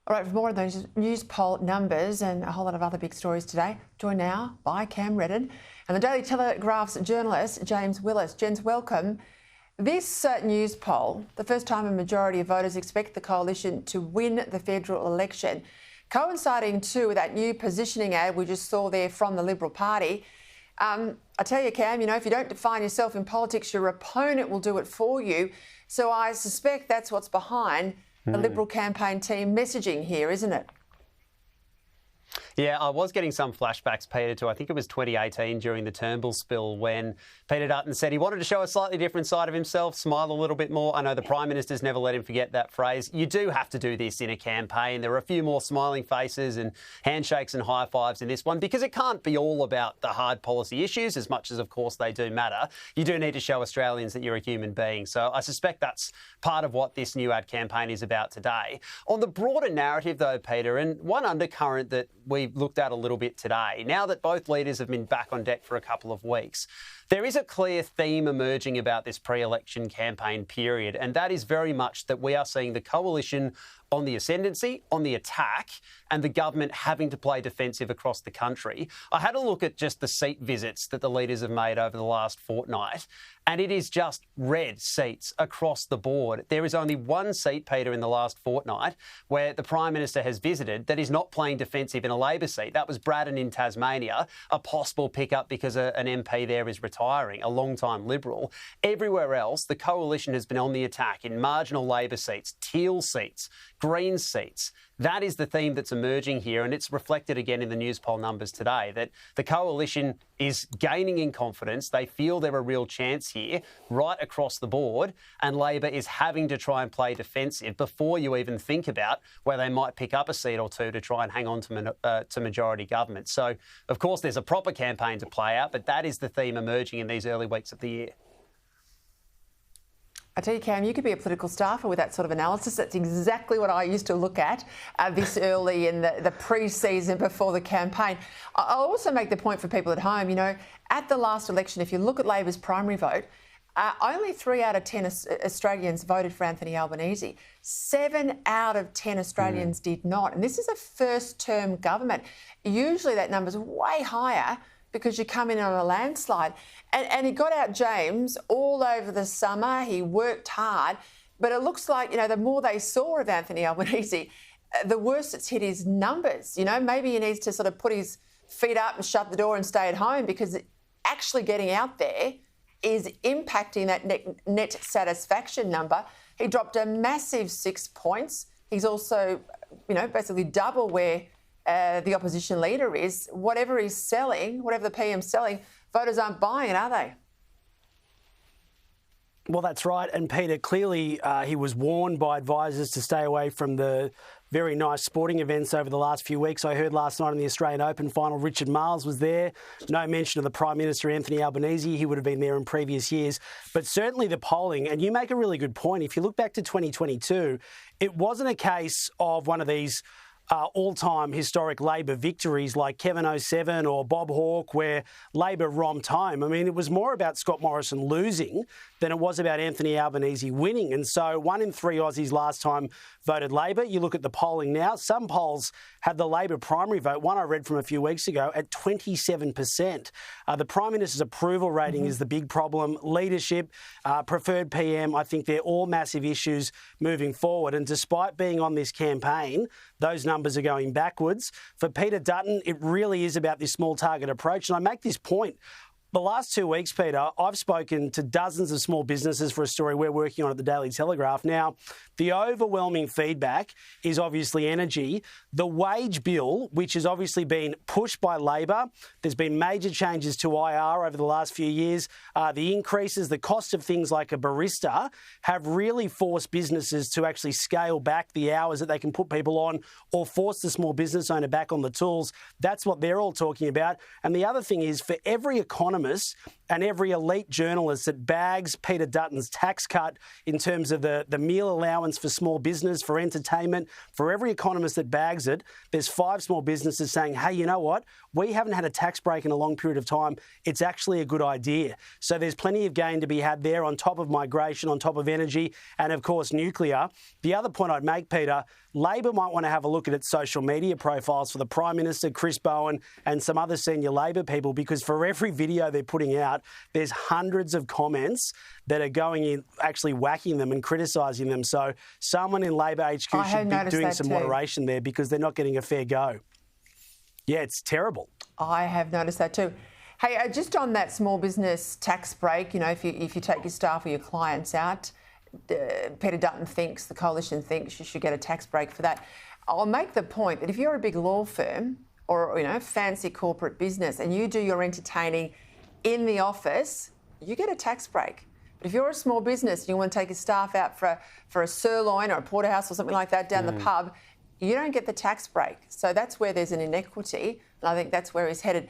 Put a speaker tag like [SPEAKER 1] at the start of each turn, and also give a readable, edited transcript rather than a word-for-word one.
[SPEAKER 1] All right, for more of those Newspoll numbers and a whole lot of other big stories today, joined now by Cam Reddin and the Daily Telegraph's journalist, James Willis. Gents, welcome. This Newspoll, the first time a majority of voters expect the coalition to win the federal election, coinciding too with that new positioning ad we just saw there from the Liberal Party. I tell you, Cam, if you don't define yourself in politics, your opponent will do it for you. So I suspect that's what's behind the Liberal campaign team messaging here, isn't it?
[SPEAKER 2] Yeah, I was getting some flashbacks, Peter, to I think it was 2018 during the Turnbull spill when Peter Dutton said he wanted to show a slightly different side of himself, smile a little bit more. I know the Prime Minister's never let him forget that phrase. You do have to do this in a campaign. There are a few more smiling faces and handshakes and high fives in this one because it can't be all about the hard policy issues as much as, of course, they do matter. You do need to show Australians that you're a human being. So I suspect that's part of what this new ad campaign is about today. On the broader narrative, though, Peter, and one undercurrent that we looked at a little bit today, now that both leaders have been back on deck for a couple of weeks, there is a clear theme emerging about this pre-election campaign period, and that is very much that we are seeing the coalition on the ascendancy, on the attack, and the government having to play defensive across the country. I had a look at just the seat visits that the leaders have made over the last fortnight, and it is just red seats across the board. There is only one seat, Peter, in the last fortnight where the Prime Minister has visited that is not playing defensive in a Labor seat. That was Reddin in Tasmania, a possible pickup because an MP there is retiring, a long-time Liberal. Everywhere else, the coalition has been on the attack in marginal Labor seats, teal seats, Green seats. That is the theme that's emerging here, and it's reflected again in the Newspoll numbers today, that the coalition is gaining in confidence. They feel they're a real chance here right across the board, and Labor is having to try and play defensive before you even think about where they might pick up a seat or two to try and hang on to majority government. So, of course, there's a proper campaign to play out, but that is the theme emerging in these early weeks of the year.
[SPEAKER 1] I tell you, Cam, you could be a political staffer with that sort of analysis. That's exactly what I used to look at this early in the pre-season before the campaign. I'll also make the point for people at home, at the last election, if you look at Labor's primary vote, only 3 out of 10 Australians voted for Anthony Albanese. 7 out of 10 Australians did not. And this is a first-term government. Usually that number's way higher because you come in on a landslide. And he got out James all over the summer. He worked hard. But it looks like, the more they saw of Anthony Albanese, the worse it's hit his numbers. Maybe he needs to sort of put his feet up and shut the door and stay at home because actually getting out there is impacting that net satisfaction number. He dropped a massive 6 points. He's also, basically double where the opposition leader is. Whatever he's selling, whatever the PM's selling, voters aren't buying it, are they?
[SPEAKER 3] Well, that's right. And Peter, clearly he was warned by advisors to stay away from the very nice sporting events over the last few weeks. I heard last night in the Australian Open final, Richard Marles was there. No mention of the Prime Minister, Anthony Albanese. He would have been there in previous years. But certainly the polling, and you make a really good point. If you look back to 2022, it wasn't a case of one of these all-time historic Labor victories like Kevin 07 or Bob Hawke where Labor romped home. I mean, it was more about Scott Morrison losing than it was about Anthony Albanese winning. And so 1 in 3 Aussies last time voted Labor. You look at the polling now, some polls had the Labor primary vote, one I read from a few weeks ago, at 27%. The Prime Minister's approval rating is the big problem. Leadership, preferred PM, I think they're all massive issues moving forward. And despite being on this campaign, those numbers are going backwards. For Peter Dutton, it really is about this small target approach. And I make this point. The last 2 weeks, Peter, I've spoken to dozens of small businesses for a story we're working on at the Daily Telegraph. Now, the overwhelming feedback is obviously energy. The wage bill, which has obviously been pushed by Labor, there's been major changes to IR over the last few years. The increases, the cost of things like a barista have really forced businesses to actually scale back the hours that they can put people on or force the small business owner back on the tools. That's what they're all talking about. And the other thing is, for every economist economist and every elite journalist that bags Peter Dutton's tax cut in terms of the meal allowance for small business, for entertainment, for every economist that bags it, there's 5 small businesses saying, hey, you know what? We haven't had a tax break in a long period of time. It's actually a good idea. So there's plenty of gain to be had there on top of migration, on top of energy, and of course nuclear. The other point I'd make, Peter, Labor might want to have a look at its social media profiles for the Prime Minister, Chris Bowen, and some other senior Labor people, because for every video they're putting out, there's hundreds of comments that are going in, actually whacking them and criticising them. So someone in Labor HQ should be doing some moderation there, because they're not getting a fair go. Yeah, it's terrible.
[SPEAKER 1] I have noticed that too. Hey, just on that small business tax break, you know, if you take your staff or your clients out, Peter Dutton thinks, the coalition thinks you should get a tax break for that. I'll make the point that if you're a big law firm or, you know, fancy corporate business and you do your entertaining in the office, you get a tax break. But if you're a small business and you want to take your staff out for a sirloin or a porterhouse or something like that down the pub, you don't get the tax break. So that's where there's an inequity, and I think that's where he's headed.